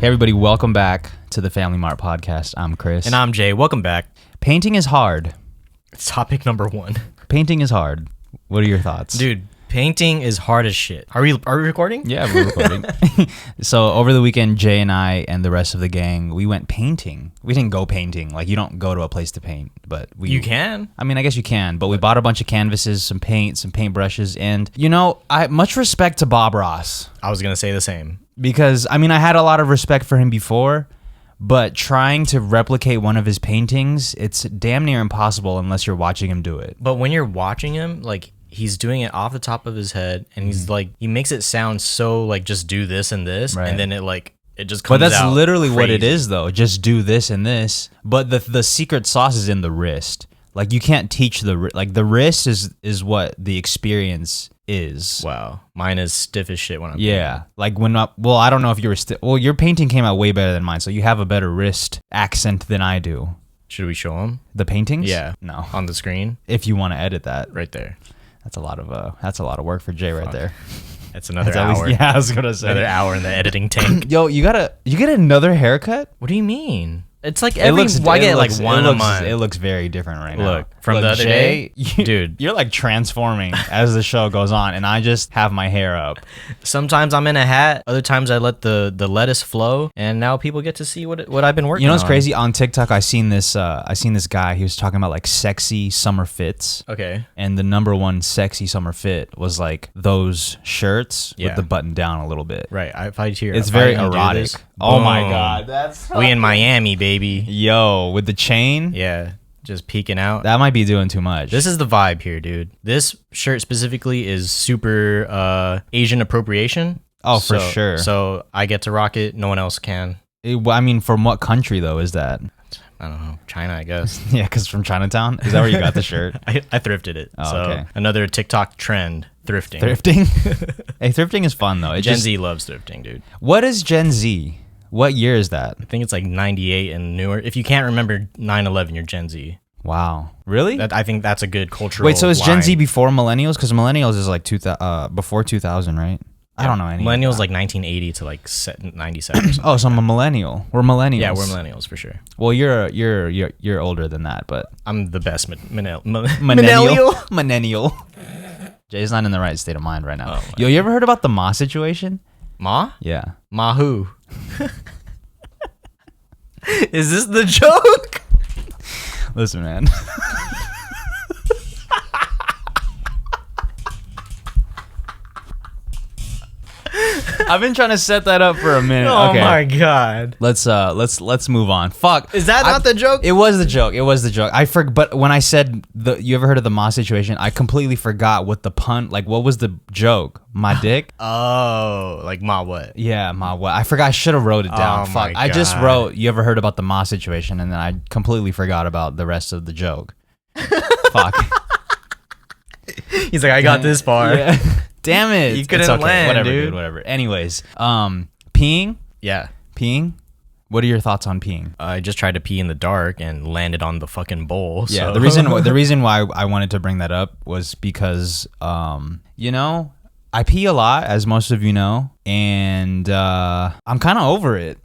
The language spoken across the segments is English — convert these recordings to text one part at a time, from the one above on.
Hey everybody, welcome back to the Family Mart Podcast. I'm Chris. And I'm Jay. Welcome back. Painting is hard. It's topic number 1. Painting is hard. What are your thoughts? Dude, painting is hard as shit. Are we recording? Yeah, we're recording. So over the weekend, Jay and I and the rest of the gang, we went painting. We didn't go painting. Like, you don't go to a place to paint, but we... You can. I mean, I guess you can, but we bought a bunch of canvases, some paint, some paintbrushes, and, you know, I much respect to Bob Ross. I was going to say the same. Because, I mean, I had a lot of respect for him before, but trying to replicate one of his paintings, it's damn near impossible unless you're watching him do it. But when you're watching him, like, he's doing it off the top of his head, and he's like, he makes it sound so, like, just do this and this, right. And then it just comes out. But that's literally crazy. What it is, though. Just do this and this. But the secret sauce is in the wrist. Like, you can't teach the wrist is what the experience is. Wow. Mine is stiff as shit when I'm painting. Yeah. Like I don't know if you were your painting came out way better than mine, so you have a better wrist accent than I do. Should we show them? The paintings? Yeah. No. On the screen? If you want to edit that. Right there. That's a lot of work for Jay right there. That's another hour. Yeah, I was going to say. Another hour in the editing tank. Yo, you get another haircut? What do you mean? It's like I get like one a month. It looks very different right now. Look, from the other day, dude, you're like transforming as the show goes on, and I just have my hair up. Sometimes I'm in a hat. Other times I let the lettuce flow, and now people get to see what I've been working on. You know what's crazy? On TikTok, I seen this guy. He was talking about like sexy summer fits. Okay. And the number one sexy summer fit was like those shirts with the button down a little bit. Right. If I hear it's very erotic. Oh my god, that's we in Miami, baby. Yo, with the chain. Yeah. Just peeking out. That might be doing too much. This is the vibe here, dude. This shirt specifically is super Asian appropriation. Oh, for sure. So I get to rock it. No one else can. I mean, from what country, though, is that? I don't know. China, I guess. Yeah, because from Chinatown? Is that where you got the shirt? I thrifted it. Oh, so okay. Another TikTok trend, thrifting. Thrifting? Hey, thrifting is fun, though. Gen Z loves thrifting, dude. What is Gen Z? What year is that? I think it's like 98 and newer. If you can't remember 9/11, you're Gen Z. Wow. Really? I think that's a good cultural Wait, so is line. Gen Z before millennials? Because millennials is like before 2000, right? I don't know any. Millennials like 1980 to like 97. Oh, so I'm a millennial. We're millennials. Yeah, we're millennials for sure. Well, you're older than that, but I'm the best millennial. Millennial. Jay's not in the right state of mind right now. Oh, yo, you ever heard about the Ma situation? Ma? Yeah. Ma who? Is this the joke? Listen, man. I've been trying to set that up for a minute. Oh my god. Let's move on. Fuck. Is that not the joke? It was the joke. But when I said you ever heard of the Ma situation, I completely forgot what the pun, like what was the joke? My dick? Oh, like Ma what? Yeah, Ma what? I forgot. I should have wrote it down. Oh Fuck. I just wrote, you ever heard about the Ma situation? And then I completely forgot about the rest of the joke. Fuck. He's like, I got this far. Yeah. Damn it. You couldn't land, whatever, dude. Whatever. Anyways, peeing? Yeah. Peeing? What are your thoughts on peeing? I just tried to pee in the dark and landed on the fucking bowl. Yeah, so. the reason why I wanted to bring that up was because, you know, I pee a lot, as most of you know, and I'm kind of over it.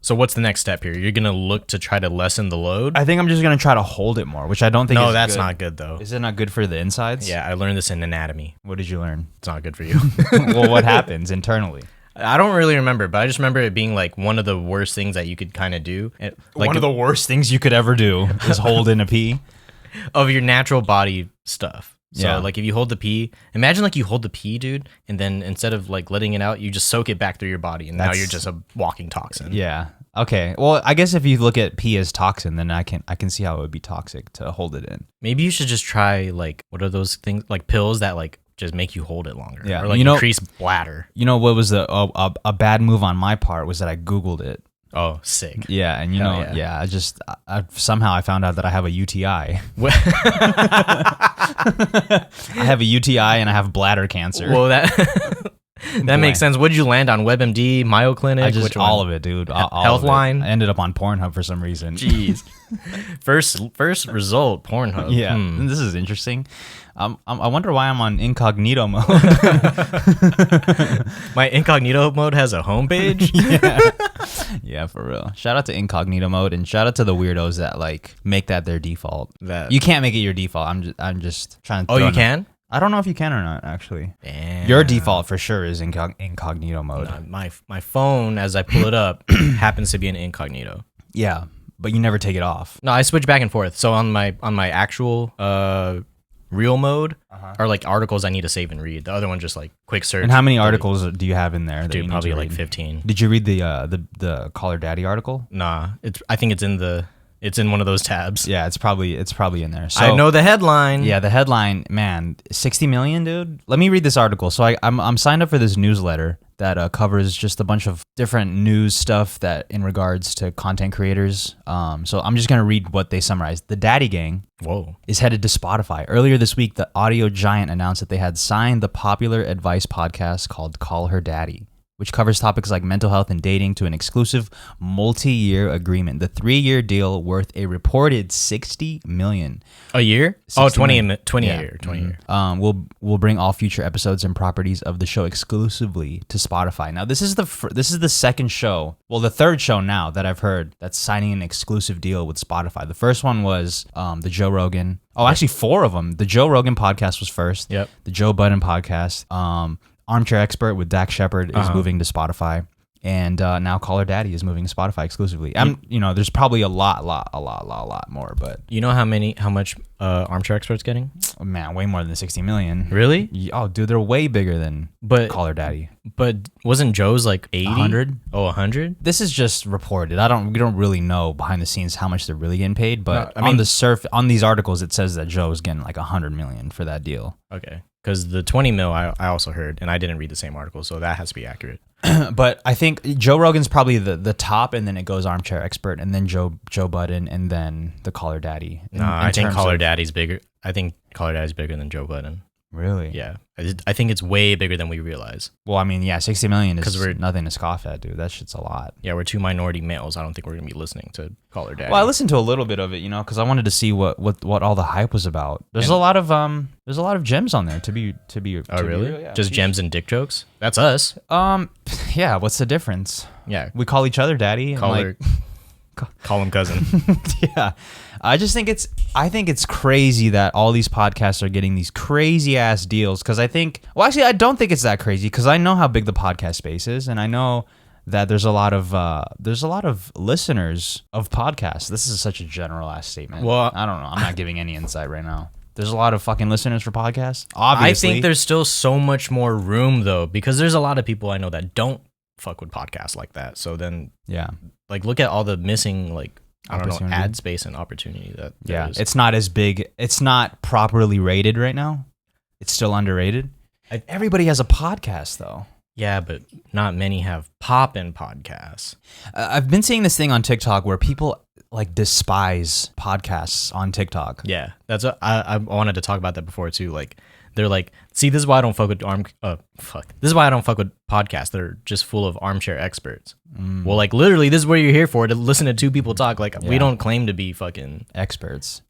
So what's the next step here? You're going to look to try to lessen the load? I think I'm just going to try to hold it more, which I don't think is good. No, that's not good, though. Is it not good for the insides? Yeah, I learned this in anatomy. What did you learn? It's not good for you. Well, what happens internally? I don't really remember, but I just remember it being like one of the worst things that you could kind of do. One of the worst things you could ever do is hold in a pee? Of your natural body stuff. So, yeah. like, if you hold the pee, imagine, like, you hold the pee, dude, and then instead of, like, letting it out, you just soak it back through your body, and now you're just a walking toxin. Yeah. Okay. Well, I guess if you look at pee as toxin, then I can see how it would be toxic to hold it in. Maybe you should just try, like, what are those things, like, pills that, like, just make you hold it longer. Yeah. Or, like, increase bladder. You know what was a bad move on my part was that I Googled it. Oh, sick. Yeah, and I somehow I found out that I have a UTI. I have a UTI and I have bladder cancer. Well, That makes sense. What did you land on? WebMD, Mayo Clinic? Which all of it, dude. Healthline? I ended up on Pornhub for some reason. Jeez. First result, Pornhub. Yeah, this is interesting. I wonder why I'm on incognito mode. My incognito mode has a homepage. Yeah, for real. Shout out to incognito mode, and shout out to the weirdos that like make that their default. You can't make it your default. I'm just trying to. Oh, you can? I don't know if you can or not. Actually, damn. Your default for sure is incognito mode. My phone, as I pull it up, happens to be in incognito. Yeah, but you never take it off. No, I switch back and forth. So on my actual real mode are like articles I need to save and read. The other one just like quick search. And how many articles do you have in there? Dude, probably like 15. Did you read the Call Her Daddy article? Nah, I think it's in one of those tabs. Yeah, it's probably in there. So I know the headline. Yeah, the headline, man, 60 million, dude. Let me read this article. So I'm signed up for this newsletter that covers just a bunch of different news stuff that in regards to content creators. So I'm just gonna read what they summarized. The Daddy Gang is headed to Spotify. Earlier this week, the audio giant announced that they had signed the popular advice podcast called Call Her Daddy, which covers topics like mental health and dating, to an exclusive multi-year agreement. The 3-year deal, worth a reported $60 million. A year? Oh, 20 year. Will bring all future episodes and properties of the show exclusively to Spotify. Now, this is the second show, well, the third show now that I've heard that's signing an exclusive deal with Spotify. The first one was the Joe Rogan. Oh, actually 4 of them. The Joe Rogan podcast was first. Yep. The Joe Budden podcast. Armchair Expert with Dak Shepard is moving to Spotify, and now Call Her Daddy is moving to Spotify exclusively. There's probably a lot more, but you know how much Armchair Expert's getting? Oh, man, way more than 60 million. Really? Oh, dude, they're way bigger than Call Her Daddy. But wasn't Joe's like 80? 100? Oh, 100? This is just reported. We don't really know behind the scenes how much they're really getting paid, but on these articles it says that Joe's getting like 100 million for that deal. Okay. Because the 20 mil I also heard, and I didn't read the same article, so that has to be accurate. But I think Joe Rogan's probably the top, and then it goes Armchair Expert, and then Joe Budden, and then the Call Her Daddy. I think Call Her Daddy's bigger. I think Call Her Daddy's bigger than Joe Budden. Really? Yeah. I think it's way bigger than we realize. Well, I mean, yeah, 60 million is nothing to scoff at, dude. That shit's a lot. Yeah, we're 2 minority males. I don't think we're going to be listening to Call Her Daddy. Well, I listened to a little bit of it, because I wanted to see what all the hype was about. There's a lot of gems on there to be Oh, really? Real, yeah. Just gems and dick jokes? That's us. Yeah, what's the difference? Yeah. We call each other daddy. Call him cousin. Yeah. I think it's crazy that all these podcasts are getting these crazy ass deals, because I don't think it's that crazy, because I know how big the podcast space is, and I know that there's a lot of listeners of podcasts. This is such a general ass statement. Well, I don't know. I'm not giving any insight right now. There's a lot of fucking listeners for podcasts. Obviously. I think there's still so much more room though, because there's a lot of people I know that don't fuck with podcasts like that. So then, yeah, like look at all the missing ad space and opportunity that there is. It's not as big. It's not properly rated right now. It's still underrated. Everybody has a podcast though. Yeah, but not many have poppin' podcasts. I've been seeing this thing on TikTok where people like despise podcasts on TikTok. Yeah, that's I wanted to talk about that before too. Like they're like, see, this is why I don't fuck with This is why I don't fuck with podcasts. They're just full of armchair experts. Well, like literally, this is what you're here for, to listen to 2 people talk. Like we don't claim to be fucking experts.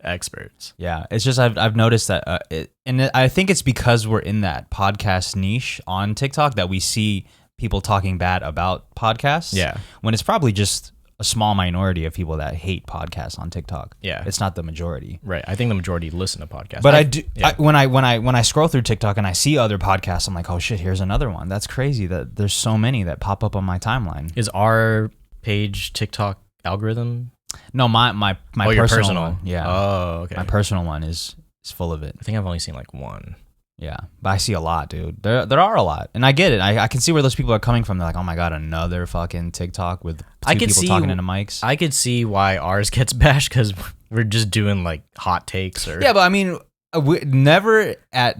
Yeah, it's just I've noticed that, I think it's because we're in that podcast niche on TikTok that we see people talking bad about podcasts. Yeah, when it's probably just a small minority of people that hate podcasts on TikTok. Yeah, it's not the majority. Right. I think the majority listen to podcasts. But when I scroll through TikTok and I see other podcasts, I'm like, oh shit, here's another one. That's crazy that there's so many that pop up on my timeline. Is our page TikTok algorithm? No, my personal one. Yeah. Oh, okay. My personal one is full of it. I think I've only seen like 1. Yeah, but I see a lot, dude. There are a lot, and I get it. I can see where those people are coming from. They're like, oh my god, another fucking TikTok with 2 people talking into mics. I could see why ours gets bashed, because we're just doing like hot takes or. Yeah, but I mean, we never at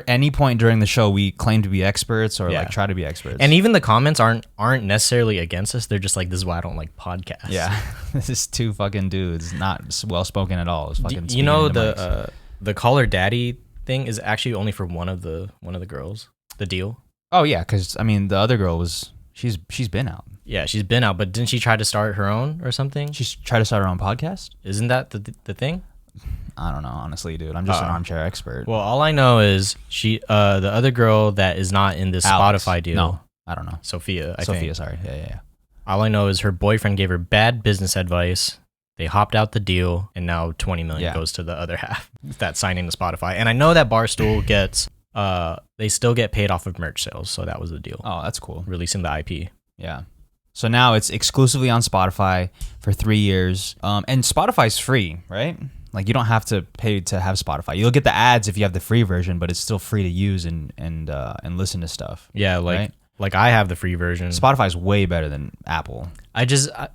any point during the show we claim to be experts or like try to be experts. And even the comments aren't necessarily against us. They're just like, this is why I don't like podcasts. Yeah, this is 2 fucking dudes, not well spoken at all. It's fucking. The Call Her Daddy thing is actually only for one of the girls. The deal. Oh yeah, because I mean the other girl she's been out. Yeah, she's been out, but didn't she try to start her own or something? She's tried to start her own podcast. Isn't that the thing? I don't know, honestly, dude. I'm just an armchair expert. Well, all I know is the other girl that is not in this Alex. Spotify deal. No, I don't know. Sophia, I Sophia, think. sorry. Yeah. All I know is her boyfriend gave her bad business advice. They hopped out the deal, and now 20 million goes to the other half that's signing to Spotify. And I know that Barstool gets, they still get paid off of merch sales, so that was the deal. Oh, that's cool. Releasing the IP. Yeah. So now it's exclusively on Spotify for 3 years. And Spotify's free, right? Like you don't have to pay to have Spotify. You'll get the ads if you have the free version, but it's still free to use and listen to stuff. Yeah, like I have the free version. Spotify's way better than Apple.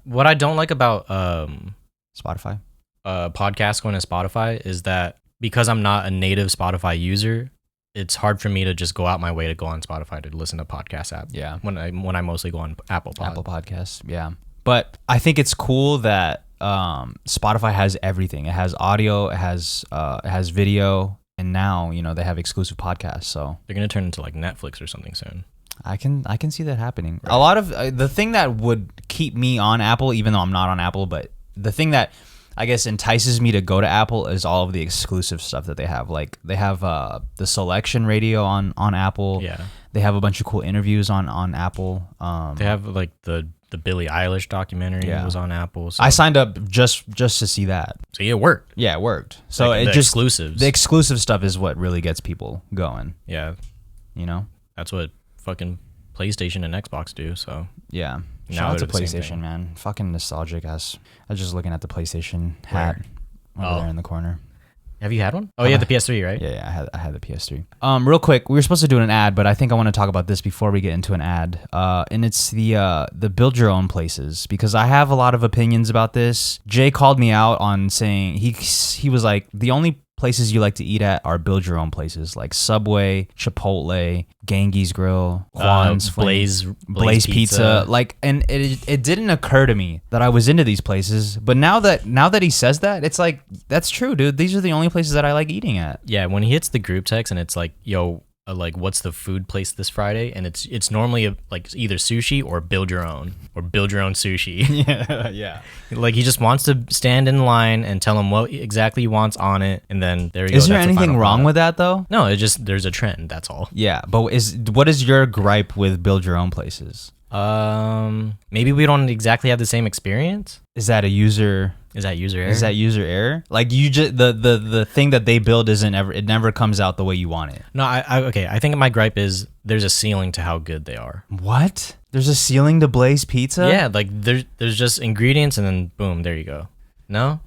What I don't like about Spotify? Podcasts going to Spotify is that because I'm not a native Spotify user, it's hard for me to just go out my way to go on Spotify to listen to podcast app. Yeah. When I mostly go on Apple Podcasts. Yeah. But I think it's cool that Spotify has everything. It has audio, it has video, and now, they have exclusive podcasts. So they're going to turn into like Netflix or something soon. I can see that happening. Right. A lot of the thing that would keep me on Apple, even though I'm not on Apple, but the thing that I guess entices me to go to Apple is all of the exclusive stuff that they have. Like they have the Selection Radio on Apple. Yeah. They have a bunch of cool interviews on Apple. They have like the Billie Eilish documentary was on Apple. So. I signed up just to see that. So it worked. Yeah, it worked. So like it just exclusives. The exclusive stuff is what really gets people going. Yeah. That's what fucking PlayStation and Xbox do. So yeah. Now Shout out to they're the same PlayStation, thing. man. Fucking nostalgic ass. I was just looking at the PlayStation hat over there in the corner. Have you had one? Oh, you had the PS3, right? Yeah, I had the PS3. Real quick, we were supposed to do an ad, but I think I want to talk about this before we get into an ad. And it's the build your own places, because I have a lot of opinions about this. Jay called me out on saying he was like, the only places you like to eat at are build your own places, like Subway, Chipotle, Gangi's Grill, Juan's, Blaze Pizza. Like, and it didn't occur to me that I was into these places, but now that he says that, it's like, that's true, dude. These are the only places that I like eating at. Yeah, when he hits the group text and it's like, yo, like what's the food place this Friday, and it's normally like either sushi or build your own sushi. Yeah. Like he just wants to stand in line and tell him what exactly he wants on it, and then there you go. Is there anything wrong with that though? No, it just, there's a trend, that's all. Yeah, but what is your gripe with build your own places? Maybe we don't exactly have the same experience. Is that user error? Like you just the thing that they build never comes out the way you want it. No, I think my gripe is there's a ceiling to how good they are. What? There's a ceiling to Blaze Pizza? Yeah, like there's just ingredients and then boom, there you go. No?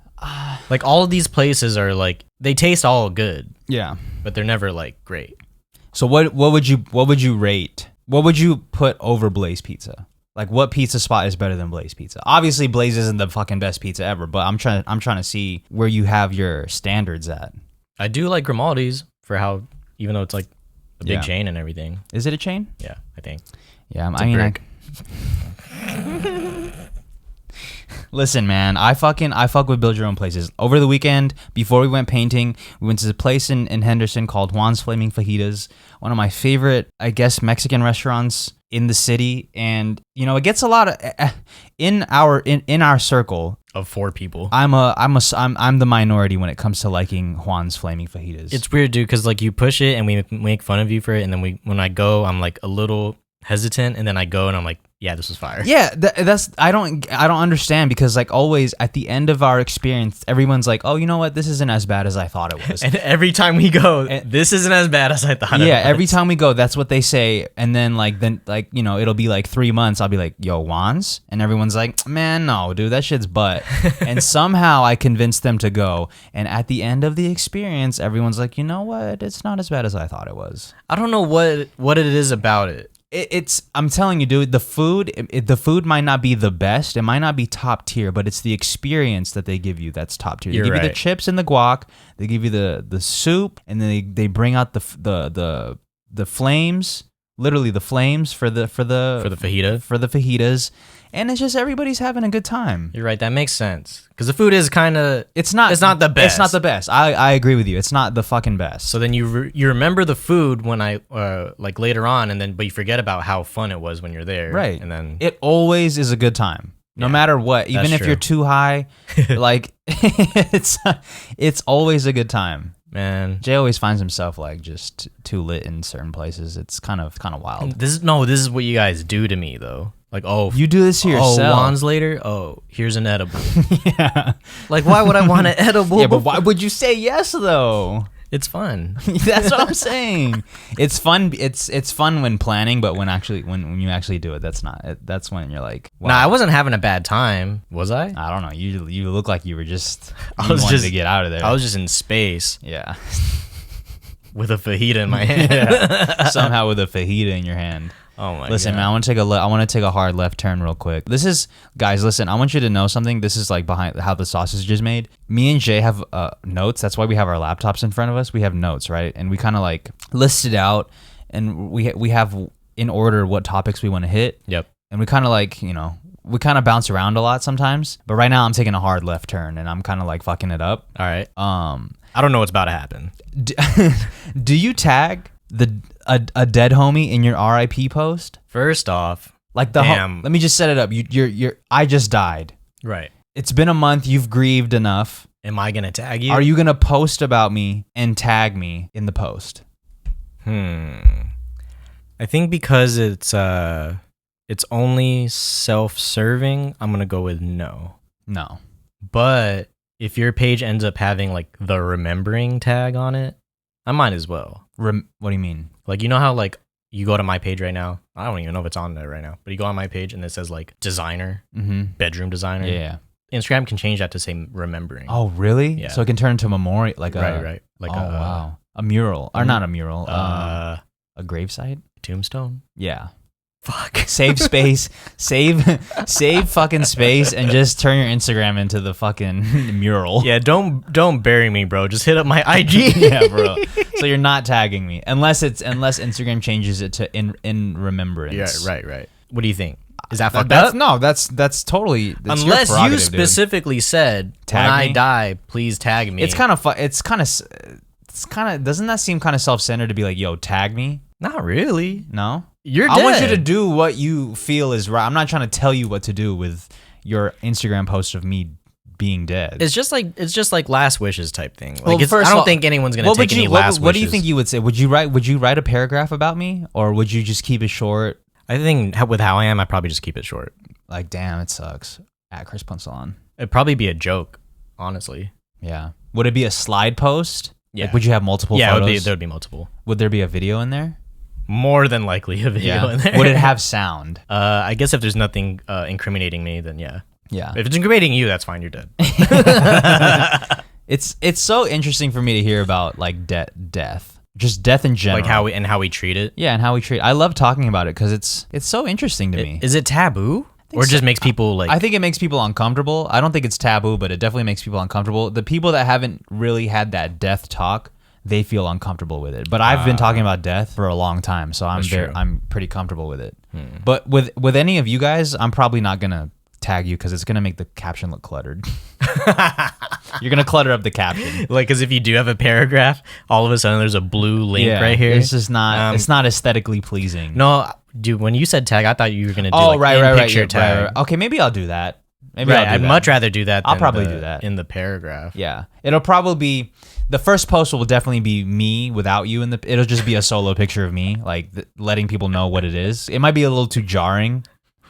Like all of these places are like, they taste all good. Yeah. But they're never like great. So what would you rate? What would you put over Blaze Pizza? Like what pizza spot is better than Blaze Pizza? Obviously Blaze isn't the fucking best pizza ever, but I'm trying to see where you have your standards at. I do like Grimaldi's for how, even though it's like a big chain and everything. Is it a chain? Yeah, I think. Yeah, Listen, man, I fuck with build your own places. Over the weekend, before we went painting, we went to the place in Henderson called Juan's Flaming Fajitas, one of my favorite, I guess, Mexican restaurants in the city. And it gets a lot of in our circle Of 4 people. I'm the minority when it comes to liking Juan's Flaming Fajitas. It's weird, dude, because like you push it and we make fun of you for it, and then when I go, I'm like a little hesitant, and then I go and I'm like, yeah, this was fire. Yeah, that's I don't understand, because like always at the end of our experience, everyone's like, oh, you know what, this isn't as bad as I thought it was. And every time we go, this isn't as bad as I thought it was. Yeah, every time we go, that's what they say. And then it'll be like 3 months, I'll be like, yo, Juan's? And everyone's like, man, no, dude, that shit's butt. And somehow I convinced them to go. And at the end of the experience, everyone's like, you know what, it's not as bad as I thought it was. I don't know what it is about it. I'm telling you, dude, the food might not be the best. It might not be top tier, but it's the experience that they give you that's top tier. They give you the chips and the guac. They give you the soup, and then they bring out the flames Literally the flames for the fajita. for the fajitas, and it's just everybody's having a good time. You're right. That makes sense because the food is kind of. It's not the best. It's not the best. I agree with you. It's not the fucking best. So then you remember the food when I like later on, but you forget about how fun it was when you're there. Right. And then it always is a good time. No matter what, even if you're too high, like it's always a good time. Man, Jay always finds himself like just too lit in certain places. It's kind of wild. This is what you guys do to me though. Like, you do this to yourself. Oh, wands later. Oh, here's an edible. Yeah. Like, why would I want an edible? Yeah, but why would you say yes though? It's fun. That's what I'm saying. It's fun. It's fun when planning, but when you actually do it, that's not. That's when you're like, wow. Nah, I wasn't having a bad time, was I? I don't know. You look like you were just. Wanted to get out of there. I was just in space. Yeah. With a fajita in my hand. Yeah. Somehow with a fajita in your hand. Oh my Listen, God. man, I want to take a hard left turn real quick. Guys, listen, I want you to know something. This is like behind how the sausage is made. Me and Jay have notes. That's why we have our laptops in front of us. We have notes, right? And we kind of like listed out, and we have in order what topics we want to hit. Yep. And we kind of like, we kind of bounce around a lot sometimes. But right now I'm taking a hard left turn, and I'm kind of like fucking it up. All right. I don't know what's about to happen. Do you tag a dead homie in your RIP post? First off, like damn. Let me just set it up. You're I just died. Right. It's been a month. You've grieved enough. Am I gonna tag you? Are you gonna post about me and tag me in the post? I think because it's only self-serving, I'm gonna go with no. No. But if your page ends up having like the remembering tag on it, I might as well. What do you mean? Like, you know how like you go to my page right now? I don't even know if it's on there right now, but you go on my page and it says like designer, bedroom designer. Yeah. Instagram can change that to say remembering. Oh, really? Yeah. So it can turn into a memorial, like right. Like wow, a mural or not a mural, a gravesite, tombstone. Yeah. Fuck. Save space, save fucking space, and just turn your Instagram into the fucking mural. Yeah, don't bury me, bro. Just hit up my IG. Yeah, bro. So you're not tagging me unless Instagram changes it to in remembrance. Yeah, right. What do you think? Is that fucked that's, up? No, that's totally. That's unless your you prerogative, specifically said, tag when me? I die, please tag me. It's kind of It's kind of. Doesn't that seem kind of self-centered to be like, yo, tag me? Not really. No. You're dead. I want you to do what you feel is right. I'm not trying to tell you what to do with your Instagram post of me being dead. It's just like last wishes type thing. Like, Well, I don't think anyone's gonna take any last wishes. What do you think you would say? Would you write a paragraph about me, or would you just keep it short? I think with how I am, I'd probably just keep it short. Like, damn, it sucks. At Chris Punsalon. It'd probably be a joke, honestly. Yeah. Would it be a slide post? Yeah. Like, would you have multiple Yeah, photos? there would be multiple. Would there be a video in there? More than likely a video in there. Would it have sound? I guess if there's nothing incriminating me, then yeah. Yeah. If it's incriminating you, that's fine. You're dead. It's so interesting for me to hear about like death, just death in general, Like how we treat it. Yeah, and how we treat. I love talking about it because it's so interesting to me. Is it taboo? Or it just makes people like... I think it makes people uncomfortable. I don't think it's taboo, but it definitely makes people uncomfortable. The people that haven't really had that death talk, they feel uncomfortable with it. But I've been talking about death for a long time, so I'm pretty comfortable with it. But with any of you guys, I'm probably not gonna tag you because it's gonna make the caption look cluttered. You're gonna clutter up the caption, like, because if you do have a paragraph, all of a sudden there's a blue link right here. It's just not. It's not aesthetically pleasing. No, dude. When you said tag, I thought you were gonna do picture tag. Right. Okay, maybe I'll do that. I'd much rather do that. I'll probably do that in the paragraph. Yeah, it'll probably be the first post will definitely be me without you in the. It'll just be a solo picture of me, like letting people know what it is. It might be a little too jarring.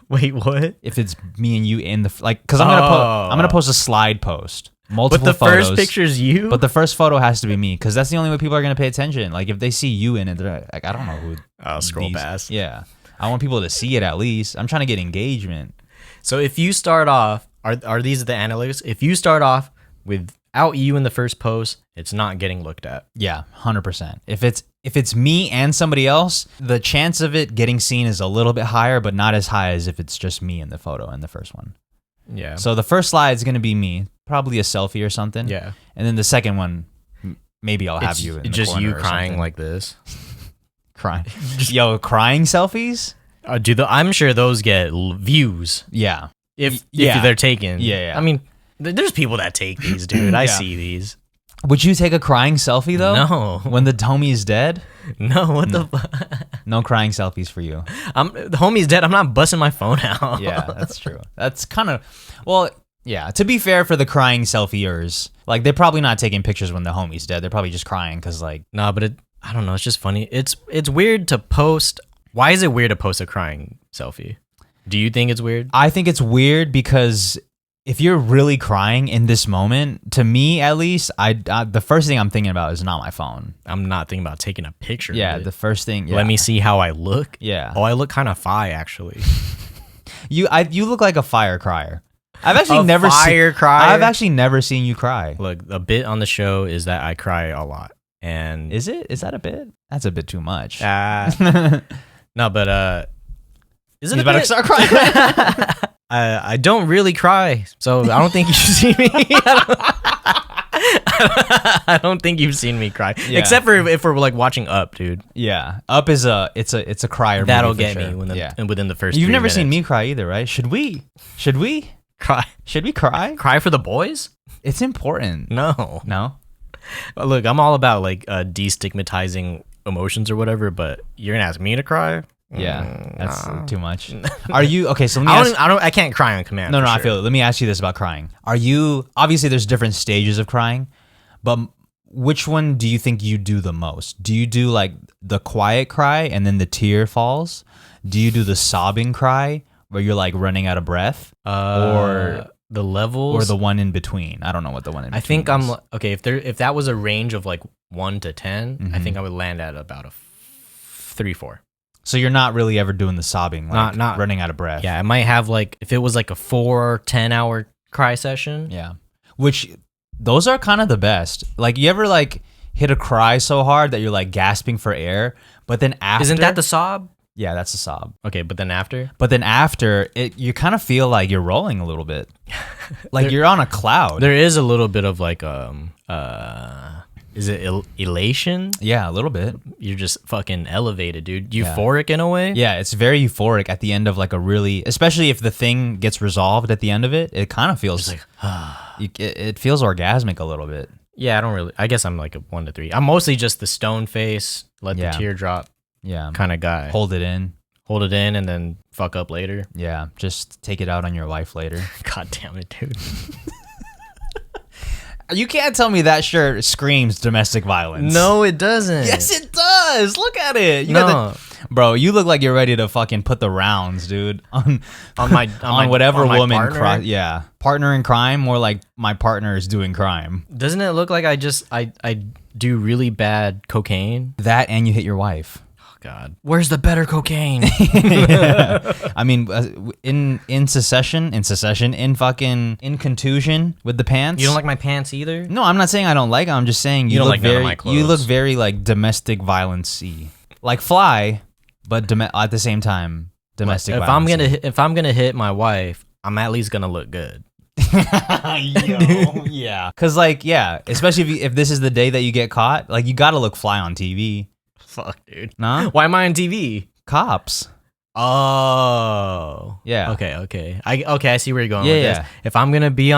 Wait, what? If it's me and you in the like, because I'm gonna post a slide post, multiple but the photos. First picture's you. But the first photo has to be me because that's the only way people are gonna pay attention. Like if they see you in it, they're like, I don't know who. I'll scroll past. Yeah, I want people to see it at least. I'm trying to get engagement. So if you start off, are these the analytics? If you start off without you in the first post, it's not getting looked at. Yeah, 100%. If it's me and somebody else, the chance of it getting seen is a little bit higher, but not as high as if it's just me in the photo in the first one. Yeah. So the first slide is going to be me, probably a selfie or something. Yeah. And then the second one, maybe I'll have you in the just corner you or crying something. like this. Crying. Yo, crying selfies? I'm sure those get views. Yeah. If they're taken. Yeah. I mean, there's people that take these, dude. I see these. Would you take a crying selfie though? No. When the homie is dead? No, what the fuck? No crying selfies for you. The homie's dead. I'm not busting my phone out. Yeah, that's true. That's kind of, well, yeah, to be fair for the crying selfiers, like they're probably not taking pictures when the homie's dead. They're probably just crying because like. Nah, but I don't know. It's just funny. It's weird to post. Why is it weird to post a crying selfie? Do you think it's weird? I think it's weird because if you're really crying in this moment, to me at least, I the first thing I'm thinking about is not my phone. I'm not thinking about taking a picture. Yeah, of it. the first thing. Yeah. Let me see how I look. Yeah. Oh, I look kind of actually. You look like a fire crier. I've actually crier. I've actually never seen you cry. Look, a bit on the show is that I cry a lot. And is that a bit? That's a bit too much. No, but is it He's about to start crying? I don't really cry, so I don't think you've seen me. I don't think you've seen me cry, except for if we're like watching Up, dude. Yeah, Up is it's a crier. That'll movie get for sure. me within the first. You've 3 never minutes. seen me cry either, right? Should we cry? Should we cry? Cry for the boys? It's important. No. Look, I'm all about like destigmatizing emotions or whatever, but you're gonna ask me to cry? Yeah, that's too much. Are you okay? So let me I can't cry on command. No, I feel it. Let me ask you this about crying. Are you obviously there's different stages of crying, but which one do you think you do the most? Do you do like the quiet cry and then the tear falls? Do you do the sobbing cry where you're like running out of breath, or the levels, or the one in between? I don't know what the one in between. I think is. I'm okay. If that was a range of like 1 to 10, I think I would land at about a 3-4. So you're not really ever doing the sobbing, like not running out of breath. Yeah, I might have like if it was like a 4 or 10 hour cry session. Yeah, which those are kind of the best. Like you ever like hit a cry so hard that you're like gasping for air, but then after isn't that the sob? Yeah, that's a sob. Okay, but then after it, you kind of feel like you're rolling a little bit, like you're on a cloud. There is a little bit of like is it elation? Yeah, a little bit. You're just fucking elevated, dude. Euphoric in a way. Yeah, it's very euphoric at the end of like a really, especially if the thing gets resolved at the end of it. It kind of feels just like it feels orgasmic a little bit. Yeah, I guess I'm like a 1 to 3. I'm mostly just the stone face, let the tear drop. Yeah, kind of guy. Hold it in, and then fuck up later. Yeah, just take it out on your wife later. God damn it, dude. You can't tell me that shirt screams domestic violence. No, it doesn't. Yes, it does. Look at it. Bro, you look like you're ready to fucking put the rounds, dude, on whatever woman. Yeah, partner in crime. More like my partner is doing crime. Doesn't it look like I do really bad cocaine? That and you hit your wife. God, where's the better cocaine? I mean, in contusion with the pants. You don't like my pants either? No, I'm not saying I don't like them. I'm just saying you don't look like very, none of my clothes. You look very like domestic violence-y, like Fly, but at the same time domestic. violence. If I'm gonna hit my wife, I'm at least gonna look good. Yeah, cause like especially if this is the day that you get caught, like you gotta look fly on TV. Fuck, dude. Nah? Why am I on TV? Cops. Oh. Yeah. Okay. I see where you're going with this. If I'm gonna be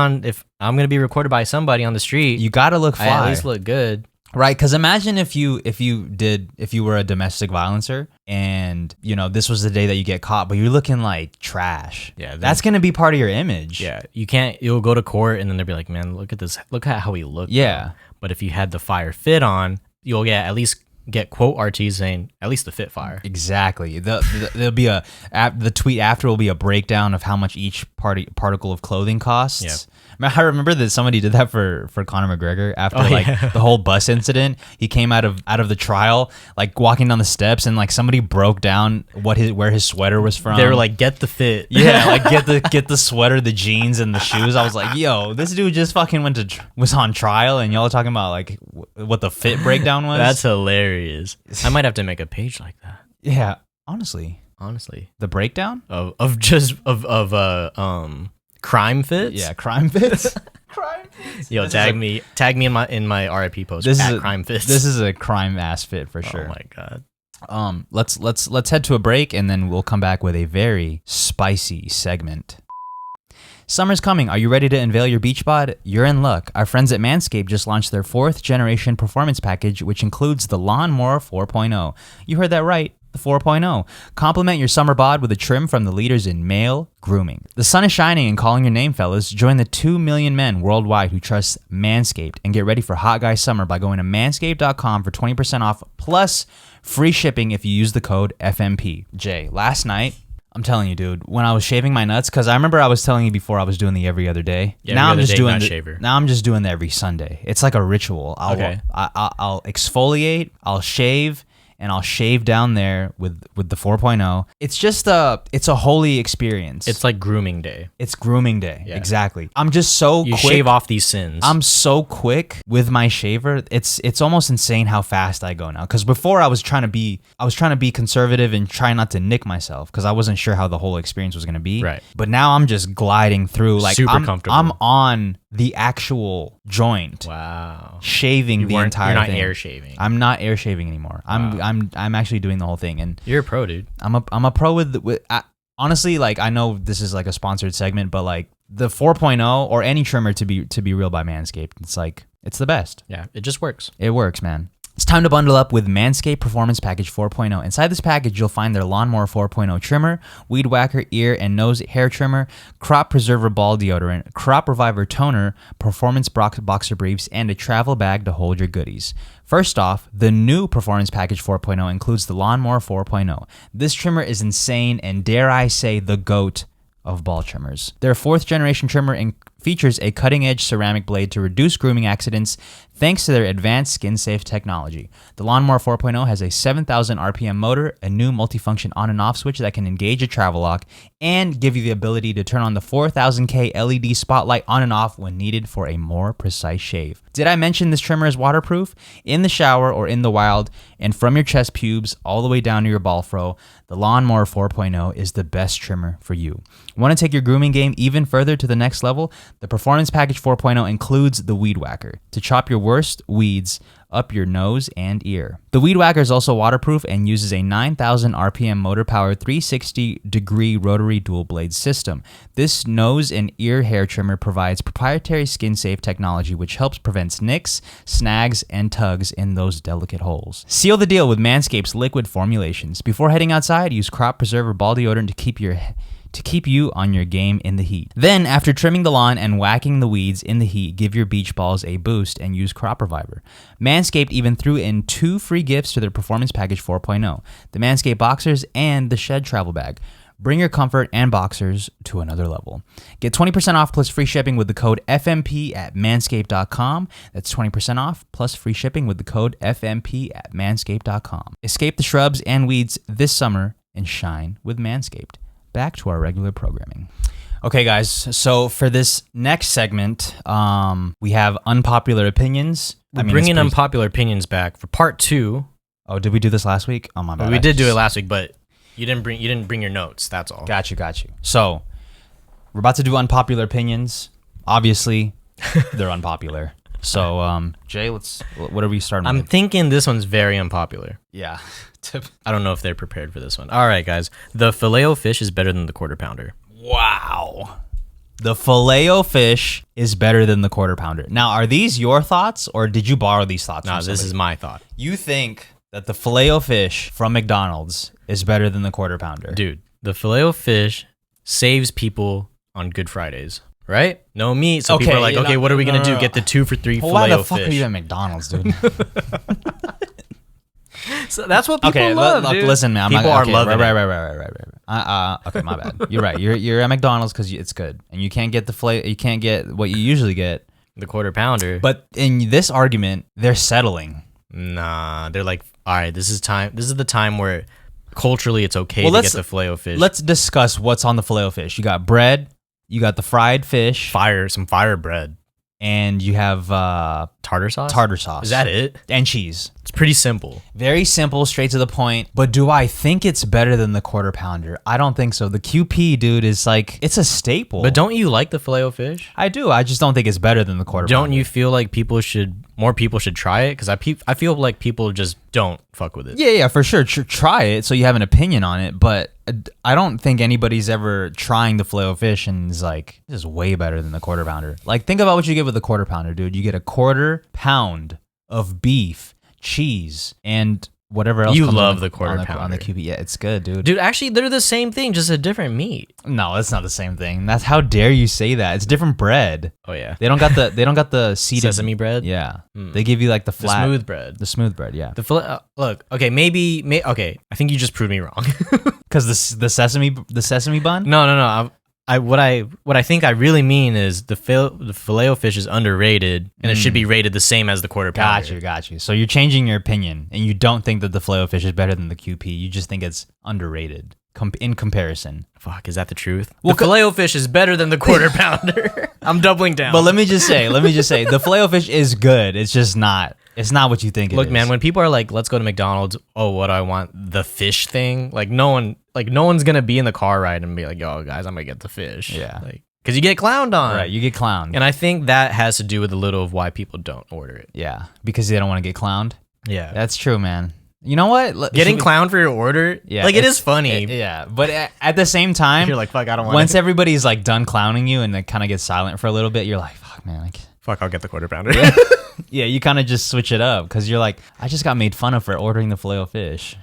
recorded by somebody on the street, you gotta look fly. I at least look good. Right, because imagine if you were a domestic violencer and this was the day that you get caught, but you're looking like trash. Yeah, that's gonna be part of your image. Yeah, you'll go to court and then they'll be like, man, look at this, look at how he looked. Yeah, though. But if you had the fire fit on, you'll at least get quote RTs saying at least the fit fire. Exactly. There'll be the tweet after will be a breakdown of how much each particle of clothing costs. Yeah. I remember that somebody did that for Conor McGregor after the whole bus incident. He came out of the trial like walking down the steps and like somebody broke down where his sweater was from. They were like, get the fit. Yeah, like get the sweater, the jeans, and the shoes. I was like, yo, this dude just fucking was on trial, and y'all are talking about like what the fit breakdown was. That's hilarious. I might have to make a page like that. Yeah, honestly, the breakdown of crime fits. Yeah, crime fits. Crime fits. Yo, tag me in my RIP post. This at is crime fits. This is a crime ass fit for sure. Oh my god. Let's head to a break, and then we'll come back with a very spicy segment. Summer's coming. Are you ready to unveil your beach bod? You're in luck. Our friends at Manscaped just launched their 4th generation performance package, which includes the Lawnmower 4.0. You heard that right. The 4.0. Complement your summer bod with a trim from the leaders in male grooming. The sun is shining and calling your name, fellas. Join the 2 million men worldwide who trust Manscaped and get ready for hot guy summer by going to manscaped.com for 20% off plus free shipping if you use the code FMP. Jay, last night, I'm telling you, dude, when I was shaving my nuts, because I remember I was telling you before I was doing the every other day. Yeah, now every I'm just other day, doing not the, shaver. Now I'm just doing the every Sunday. It's like a ritual. I'll exfoliate, I'll shave, and I'll shave down there with the 4.0. It's just it's a holy experience. It's like grooming day. It's grooming day. Yeah. Exactly. I'm just so You quick. shave off these sins. I'm so quick with my shaver. It's almost insane how fast I go now. Because before I was trying to be conservative and try not to nick myself because I wasn't sure how the whole experience was gonna be. Right. But now I'm just gliding through like Super I'm comfortable. I'm on the actual joint, Wow. shaving the entire You're not thing. air shaving. I'm not air shaving anymore. I'm actually doing the whole thing, and You're a pro, dude. I'm a pro with honestly, like, I know this is like a sponsored segment, but like the 4.0 or any trimmer to be real by Manscaped, it's like it's the best. Yeah, it just works. It works, man. It's time to bundle up with Manscaped Performance Package 4.0. Inside this package, you'll find their Lawnmower 4.0 trimmer, Weed Whacker ear and nose hair trimmer, Crop Preserver ball deodorant, Crop Reviver toner, Performance boxer briefs, and a travel bag to hold your goodies. First off, the new Performance Package 4.0 includes the Lawnmower 4.0. This trimmer is insane and, dare I say, the GOAT of ball trimmers. Their 4th generation trimmer features a cutting-edge ceramic blade to reduce grooming accidents thanks to their advanced skin-safe technology. The Lawnmower 4.0 has a 7,000 RPM motor, a new multifunction on and off switch that can engage a travel lock, and give you the ability to turn on the 4000K LED spotlight on and off when needed for a more precise shave. Did I mention this trimmer is waterproof? In the shower or in the wild, and from your chest pubes all the way down to your ball fro, the Lawnmower 4.0 is the best trimmer for you. Want to take your grooming game even further to the next level? The Performance Package 4.0 includes the Weed Whacker to chop your worst weeds up your nose and ear. The Weed Whacker is also waterproof and uses a 9,000 RPM motor-powered 360-degree rotary dual-blade system. This nose and ear hair trimmer provides proprietary skin-safe technology which helps prevent nicks, snags, and tugs in those delicate holes. Seal the deal with Manscaped's liquid formulations. Before heading outside, use Crop Preserver ball deodorant to keep you on your game in the heat. Then, after trimming the lawn and whacking the weeds in the heat, give your beach balls a boost and use Crop Reviver. Manscaped even threw in 2 free gifts to their Performance Package 4.0, the Manscaped Boxers and the Shed Travel Bag. Bring your comfort and boxers to another level. Get 20% off plus free shipping with the code FMP at manscaped.com. That's 20% off plus free shipping with the code FMP at manscaped.com. Escape the shrubs and weeds this summer and shine with Manscaped. Back to our regular programming. Okay, guys. So for this next segment, we have unpopular opinions. We're bringing unpopular opinions back for part 2. Oh, did we do this last week? Oh my bad. We did do it last week, but you didn't bring your notes. That's all. Got you. So we're about to do unpopular opinions. Obviously, they're unpopular. So Jay, what are we starting with? I'm thinking this one's very unpopular. Yeah. I don't know if they're prepared for this one. All right, guys. The Filet-O-Fish is better than the Quarter Pounder. Wow. The Filet-O-Fish is better than the Quarter Pounder. Now, are these your thoughts, or did you borrow these thoughts from No, this somebody? is my thought. You think that the Filet-O-Fish from McDonald's is better than the Quarter Pounder? Dude, the Filet-O-Fish saves people on Good Fridays, right? No meat. So people are like, okay, what are we going to do? Get the 2 for $3 Why the fuck are Filet-O-Fish. you at McDonald's, dude? So that's what people love, dude. Listen, man. People are loving it. Right. Okay, my bad. You're right. You're at McDonald's because it's good, and you can't get you can't get what you usually get. The Quarter Pounder. But in this argument, they're settling. Nah, they're like, all right, this is the time where culturally it's okay to get the Filet-O-Fish. Let's discuss what's on the Filet-O-Fish. You got bread, you got the fried fish, some fire bread, and you have Tartar sauce. tartar sauce. Is that it? And cheese. It's pretty simple. Very simple, straight to the point. But do I think it's better than the Quarter Pounder? I don't think so. The QP, dude, is like, it's a staple. But don't you like the Filet-O-Fish? I do. I just don't think it's better than the Quarter Pounder. Don't you feel like more people should try it? Because I feel like people just don't fuck with it. Yeah, for sure. Try it so you have an opinion on it. But I don't think anybody's ever trying the Filet-O-Fish and is like, this is way better than the Quarter Pounder. Like, think about what you get with the Quarter Pounder, dude. You get a 1/4 pound of beef, cheese, and whatever else. You comes love on the Quarter Pounder on the QP. Yeah, it's good, dude. Dude, actually, they're the same thing, just a different meat. No, it's not the same thing. That's how dare you say that? It's different bread. Oh yeah, They don't got the seeded sesame bread. Yeah, they give you like the flat, smooth bread. The smooth bread. Yeah, Look, okay, okay. I think you just proved me wrong. because the sesame bun. No. What I think I really mean is the Filet-O-Fish is underrated, and it should be rated the same as the Quarter Pounder. Got you. So you're changing your opinion, and you don't think that the Filet-O-Fish is better than the QP. You just think it's underrated in comparison. Fuck, is that the truth? Well, the Filet-O-Fish is better than the Quarter Pounder. I'm doubling down. But let me just say, the Filet-O-Fish is good. It's just not. It's not what you think it is. Look, man, when people are like, let's go to McDonald's, oh, what do I want? The fish thing? Like, no one's going to be in the car ride and be like, yo, guys, I'm going to get the fish. Yeah. Like, because you get clowned on. Right, you get clowned. And I think that has to do with a little of why people don't order it. Yeah, because they don't want to get clowned. Yeah. That's true, man. You know what? Getting clowned for your order, yeah, like, it is funny. Yeah, but at the same time, you're like, fuck, I don't want once everybody's like done clowning you and they kind of get silent for a little bit, you're like, fuck, man. Like, fuck, I'll get the Quarter Pounder. Yeah, you kind of just switch it up because you're like, I just got made fun of for ordering the Filet-O-Fish.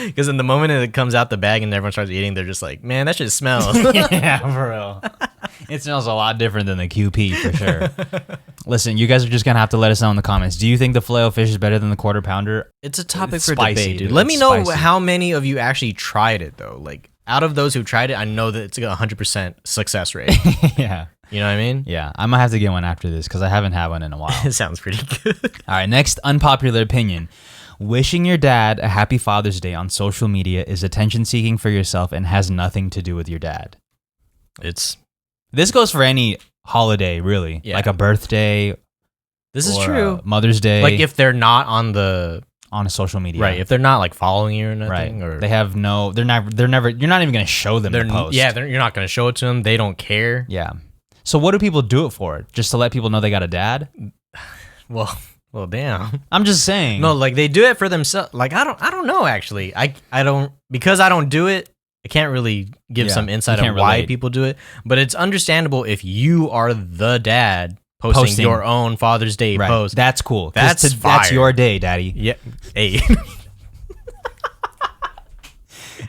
Because in the moment it comes out the bag and everyone starts eating, they're just like, man, that shit smells. Yeah, for real. It smells a lot different than the QP for sure. Listen, you guys are just going to have to let us know in the comments. Do you think the Filet-O-Fish is better than the Quarter Pounder? It's a topic for spicy, debate, dude. dude. Let me know Spicy. how many of you actually tried it, though. Like, out of those who tried it, I know that it's a 100% success rate. Yeah. You know what I mean? Yeah, I might have to get one after this because I haven't had one in a while. It sounds pretty good. All right, next unpopular opinion. Wishing your dad a happy Father's Day on social media is attention seeking for yourself and has nothing to do with your dad. This goes for any holiday, really. Yeah. Like a birthday. This is true. Mother's Day. Like if they're not on a social media. Right. If they're not like following you or nothing. Right. Or they have you're never, you're not even going to show them the post. Yeah, you're not going to show it to them. They don't care. Yeah. So what do people do it for? Just to let people know they got a dad? Well, damn. I'm just saying. No, like they do it for themselves. Like I don't know actually. I don't, because I don't do it. I can't really give some insight on why people do it, but it's understandable if you are the dad posting your own Father's Day post. That's cool. That's your day, daddy. Yeah. Hey.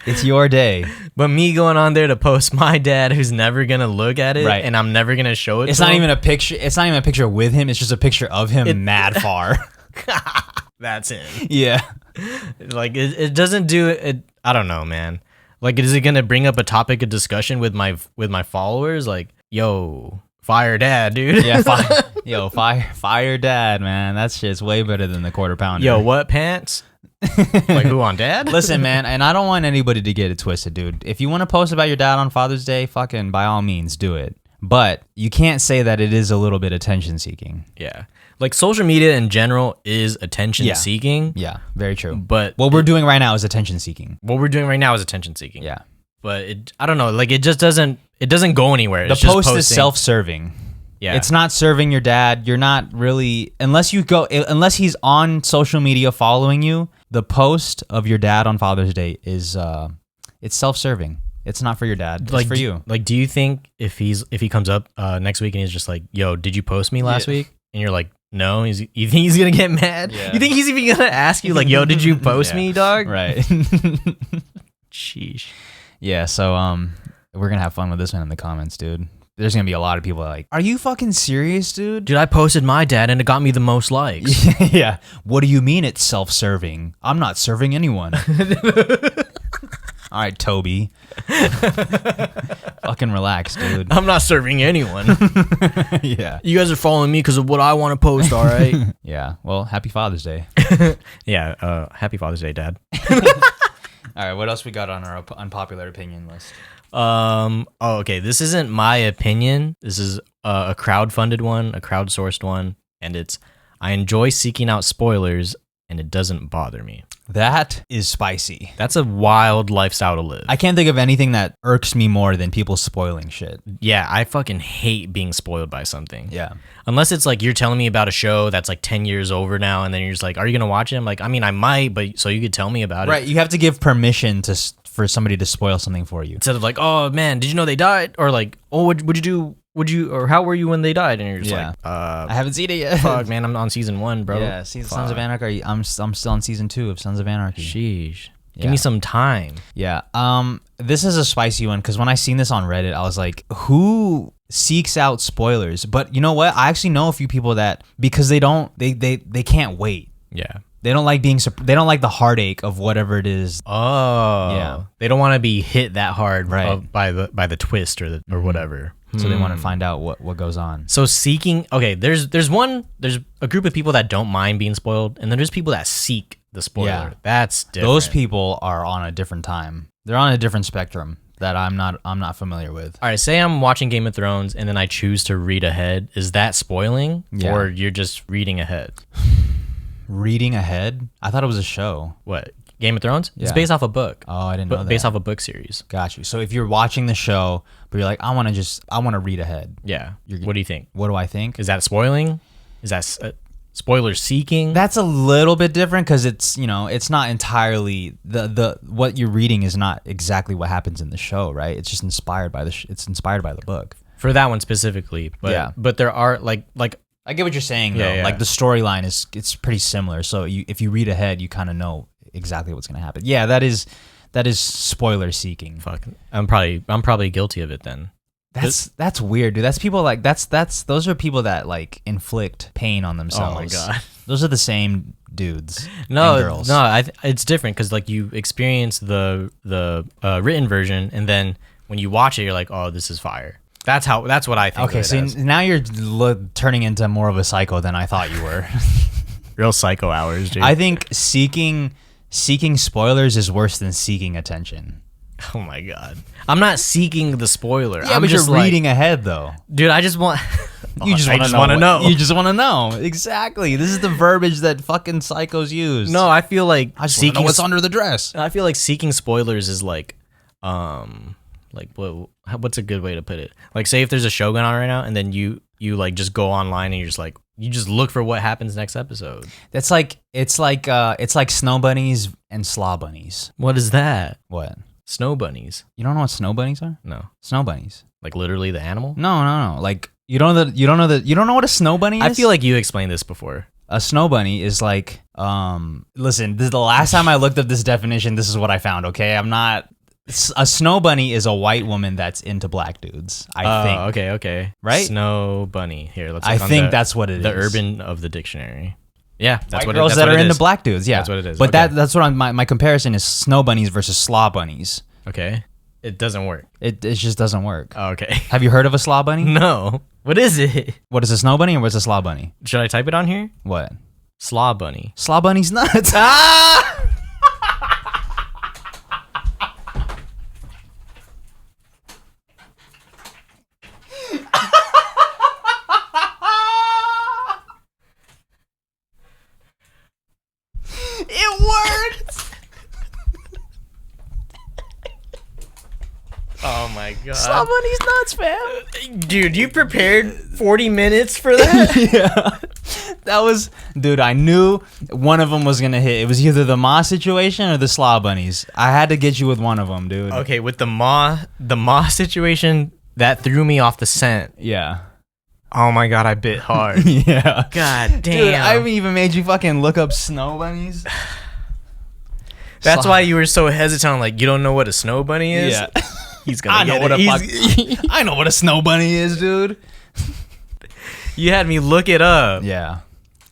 It's your day. But me going on there to post my dad who's never going to look at it and I'm never going to show it to him. Even a picture. It's not even a picture with him. It's just a picture of him mad far. That's it. Yeah. Like it doesn't do it. I don't know, man. Like, is it going to bring up a topic of discussion with my followers? Like, yo, fire dad, dude. Yeah, fire dad, man. That shit's way better than the Quarter Pounder. Yo, what pants? Like, who on dad? Listen, man, and I don't want anybody to get it twisted, dude. If you want to post about your dad on Father's Day, fucking by all means, do it. But you can't say that it is a little bit attention seeking. Yeah. Like, social media in general is attention seeking. Yeah, very true. But what we're doing right now is attention seeking. Yeah. But I don't know. Like, it just doesn't go anywhere. The post is self-serving. Yeah. It's not serving your dad. You're not really, unless he's on social media following you, the post of your dad on Father's Day is, it's self-serving. It's not for your dad. It's for you. Like, do you think if he comes up next week and he's just like, yo, did you post me last week? And you're like, no, you think he's going to get mad? Yeah. You think he's even going to ask you like, yo, did you post me, dog? Right. Sheesh. Yeah. So, we're going to have fun with this one in the comments, dude. There's going to be a lot of people like, are you fucking serious, dude? Dude, I posted my dad and it got me the most likes. Yeah. What do you mean it's self-serving? I'm not serving anyone. All right, Toby. Fucking relax, dude. I'm not serving anyone. Yeah. You guys are following me because of what I want to post, all right? Yeah. Well, happy Father's Day. Yeah. Happy Father's Day, Dad. All right, what else we got on our unpopular opinion list? Okay. This isn't my opinion. This is a crowd-funded one, a crowdsourced one, and it's I enjoy seeking out spoilers, and it doesn't bother me. That is spicy. That's a wild lifestyle to live. I can't think of anything that irks me more than people spoiling shit. Yeah, I fucking hate being spoiled by something. Yeah. Unless it's like you're telling me about a show that's like 10 years over now, and then you're just like, are you going to watch it? I'm like, I mean, I might, but so you could tell me about it. Right, you have to give permission for somebody to spoil something for you. Instead of like, oh man, did you know they died? Or like, oh, what'd you do? Or how were you when they died? And you're just like, I haven't seen it yet. Fuck, man, I'm on season 1, bro. Yeah, Sons of Anarchy. I'm still on season 2 of Sons of Anarchy. Sheesh. Yeah. Give me some time. Yeah. This is a spicy one because when I seen this on Reddit, I was like, who seeks out spoilers? But you know what? I actually know a few people that because they can't wait. Yeah. They don't like they don't like the heartache of whatever it is. Oh. Yeah. They don't want to be hit that hard Right. by the twist or whatever. So they want to find out what goes on. So seeking, okay, there's a group of people that don't mind being spoiled, and then there's people that seek the spoiler. Yeah. That's different. Those people are on a different time. They're on a different spectrum that I'm not familiar with. All right, say I'm watching Game of Thrones and then I choose to read ahead. Is that spoiling? Yeah. Or you're just reading ahead? Reading ahead? I thought it was a show. What? Game of Thrones? Yeah. It's based off a book. Oh, I didn't know that. Based off a book series. Got you. So if you're watching the show, but you're like, I want to read ahead. Yeah. What do you think? What do I think? Is that spoiling? Is that spoiler seeking? That's a little bit different because it's it's not entirely the what you're reading is not exactly what happens in the show, right? It's just inspired by the book. For that one specifically, but Yeah. but there are like I get what you're saying though. Yeah, yeah. Like the storyline it's pretty similar. So if you read ahead, you kind of know exactly what's going to happen. Yeah, that is spoiler seeking. fuck. I'm probably guilty of it then. That's weird, dude. That's people like those are people that like inflict pain on themselves. Oh my God. Those are the same dudes. No, and girls. no, it's different because like you experience the written version, and then when you watch it, you're like, oh, this is fire. That's what I think. Okay, so now you're turning into more of a psycho than I thought you were. real psycho hours, dude. I think seeking spoilers is worse than seeking attention. Oh my God, I'm not seeking the spoiler. Yeah, I'm but just you're reading ahead though. dude. I just want. You just I want to know. You just want to know. Exactly. This is the verbiage that fucking psychos use. No, I feel like I just want to know what's under the dress. I feel like seeking spoilers is like what's a good way to put it? Like, say if there's a show going on right now, and then you like just go online and you just look for what happens next episode. That's like it's like snow bunnies and slaw bunnies. What is that? What? Snow bunnies? You don't know what snow bunnies are? No. Snow bunnies. Like literally the animal? No. Like you don't know what a snow bunny is? I feel like you explained this before. A snow bunny is like listen, this is the last time I looked up this definition, this is what I found, okay? A snow bunny is a white woman that's into black dudes, I think. Okay. Right? Snow bunny. Here, let's I think that's what it is. The urban of the dictionary. Yeah, that's white what girls it, that's that what are it into is. black dudes, yeah. That's what it is. But okay. that's what my comparison is snow bunnies versus slaw bunnies. Okay. It doesn't work. It just doesn't work. Oh, okay. Have you heard of a slaw bunny? No. What is it? What is a snow bunny or what's a slaw bunny? Should I type it on here? What? Slaw bunny. Slaw bunny's nuts. Ah! It worked. Oh my God. Slaw bunny's nuts, man. Dude, you prepared 40 minutes for that? Yeah. That was, dude, I knew one of them was going to hit. It was either the Ma situation or the slaw bunnies. I had to get you with one of them, dude. Okay, with the Ma situation, that threw me off the scent. Yeah. Oh my God, I bit hard. Yeah. God damn. Dude, I even made you fucking look up snow bunnies. That's why you were so hesitant, like, you don't know what a snow bunny is? Yeah. He's gonna I know what I know what a snow bunny is, dude. You had me look it up. Yeah.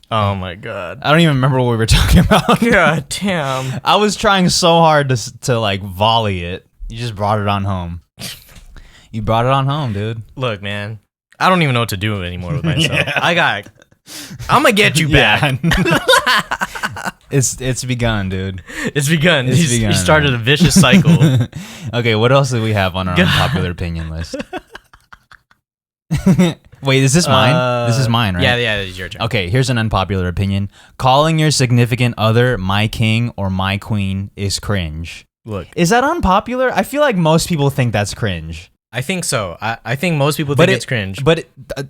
Oh my God. I don't even remember what we were talking about. God damn. I was trying so hard to like volley it. You just brought it on home. You brought it on home, dude. Look, man. I don't even know what to do anymore with myself. Yeah. I'm gonna get you back. Yeah. It's begun, dude. It's begun. It's He begun, started man. a vicious cycle. Okay, what else do we have on our unpopular opinion list? Wait, is this mine? This is mine, right? Yeah, it's your turn. Okay, here's an unpopular opinion. Calling your significant other my king or my queen is cringe. Look, Is that unpopular? I feel like most people think that's cringe. I think so. I think most people think it's cringe. But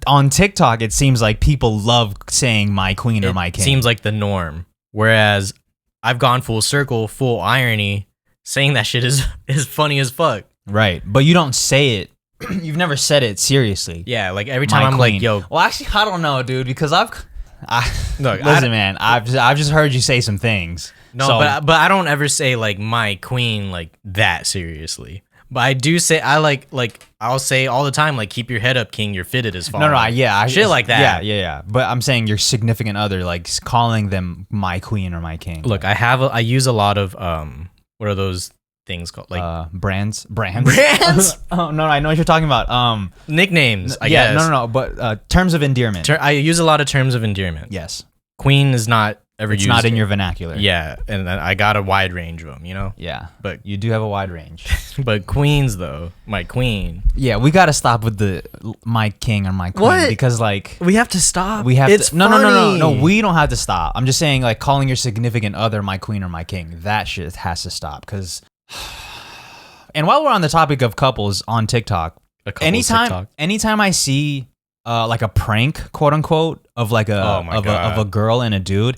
on TikTok, it seems like people love saying my queen or my king. Seems like the norm. Whereas I've gone full circle, full irony, saying that shit is funny as fuck. Right, but you don't say it. You've never said it seriously. Yeah, like every time My I'm queen. like, yo. Well, actually, I don't know, dude, because Look, listen, man, I've just heard you say some things. No, So- but I don't ever say like my queen like that seriously. But I do say I'll say all the time like keep your head up, king. You're fitted as far. No, shit like that. Yeah. But I'm saying your significant other, like calling them my queen or my king. Look, I use a lot of what are those things called? Like brands. Oh no, I know what you're talking about. nicknames. I yeah, guess. no. But terms of endearment. I use a lot of terms of endearment. Yes, Queen is not ever it's used. not in your vernacular. Yeah, and I got a wide range of them, you know. Yeah, But you do have a wide range. but queens though, my queen. Yeah, we got to stop with the my king or my queen What? because like We have to stop. we have It's to. No. funny. We don't have to stop. I'm just saying like calling your significant other my queen or my king. That shit has to stop because. And while we're on the topic of couples on TikTok, A couple's anytime TikTok. anytime I see like a prank, quote unquote, of like Oh my God. of a girl and a dude,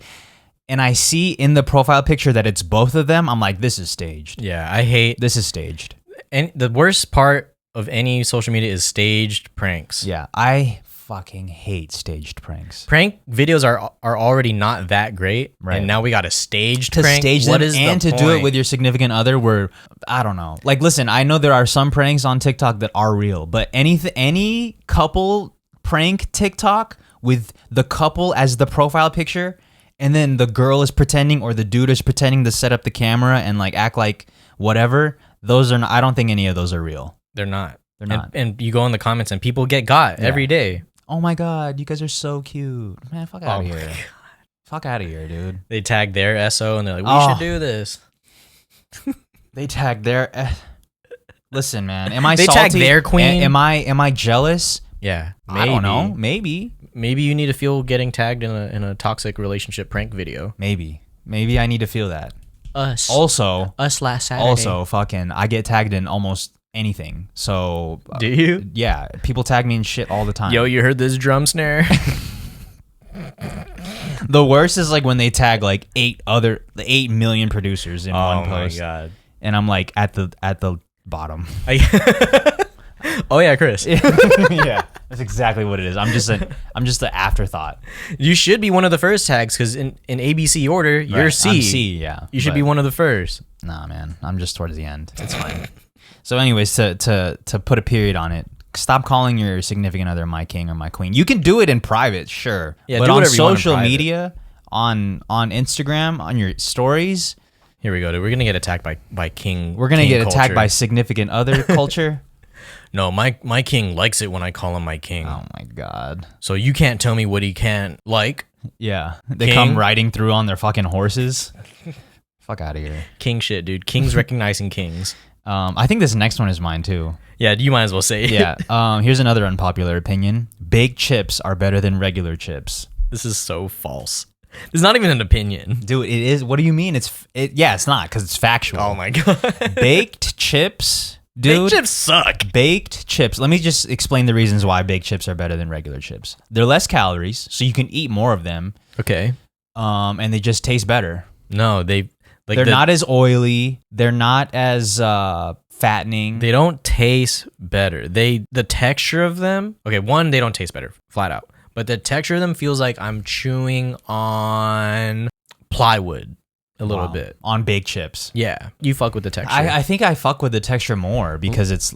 and I see in the profile picture that it's both of them, I'm like, this is staged. Yeah, I hate. This is staged. And the worst part of any social media is staged pranks. Yeah, I fucking hate staged pranks. Prank videos are already not that great, Right. and now we got a staged To prank. stage What them is the and to do it point? with your significant other, where I don't know. Like, listen, I know there are some pranks on TikTok that are real, but any couple prank TikTok with the couple as the profile picture, and then the girl is pretending or the dude is pretending to set up the camera and like act like whatever. Those are not, I don't think any of those are real. They're not. They're not. And you go in the comments and people get got every day. Oh my god, you guys are so cute, man. Fuck out Oh of my here. God. Fuck out of here, dude. They tag their SO and they're like, we Oh. should do this. They tag their. Listen, man. Am I They salty? tag their queen? Am I jealous? Yeah. I don't know. Maybe. Maybe you need to feel getting tagged in a toxic relationship prank video. Maybe I need to feel that. Us. Also, Us last Saturday. also, fucking, I get tagged in almost anything. So, Do you? yeah, people tag me in shit all the time. Yo, you heard this drum snare? The worst is like when they tag like 8 million producers in one Oh my post, god. and I'm like at the bottom. Oh yeah, Chris. Yeah, that's exactly what it is. I'm just the afterthought. You should be one of the first tags because in ABC order, you're Right, C. I'm C, yeah. You should but- be one of the first. Nah, man. I'm just towards the end. It's fine. So, anyways, to put a period on it, stop calling your significant other my king or my queen. You can do it in private, sure. Yeah, but do on whatever you want in social private. media, on Instagram, on your stories, Here we go, dude. We're gonna get attacked by king. we're gonna king get attacked culture. by significant other culture. No, my king likes it when I call him my king. Oh my god. So you can't tell me what he can't like. Yeah, they King? come riding through on their fucking horses. Fuck out of here. King shit, dude. Kings recognizing kings. I think this next one is mine too. Yeah, you might as well say it. Yeah. Here's another unpopular opinion. Baked chips are better than regular chips. This is so false. It's not even an opinion. Dude, it is. What do you mean? Yeah, it's not because it's factual. Oh my god. Baked chips, dude. Baked chips suck. Baked chips. Let me just explain the reasons why baked chips are better than regular chips. They're less calories, so you can eat more of them. Okay. And they just taste better. No, They're not as oily. They're not as fattening. They don't taste better. The texture of them. Okay, one, they don't taste better, flat out. But the texture of them feels like I'm chewing on plywood a little Wow. bit. On baked chips. Yeah, you fuck with the texture. I think I fuck with the texture more because it's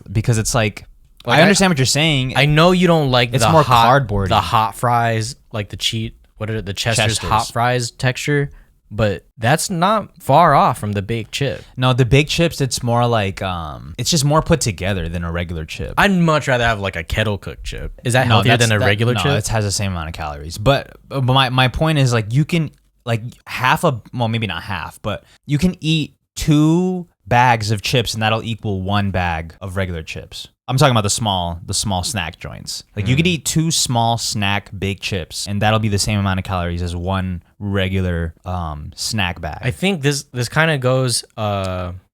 like Like, I understand what you're saying. I know you don't like It's the more hot, cardboardy. the hot fries, like the the Chester's hot fries texture, but that's not far off from the baked chip. No, the baked chips, it's more like it's just more put together than a regular chip. I'd much rather have like a kettle cooked chip. Is that healthier than a regular chip? No, it has the same amount of calories. But my point is like you can like well, maybe not half, but you can eat 2 bags of chips and that'll equal 1 bag of regular chips. I'm talking about the small snack joints. Like you could eat 2 small snack baked chips and that'll be the same amount of calories as 1 regular snack bag. I think this kind of goes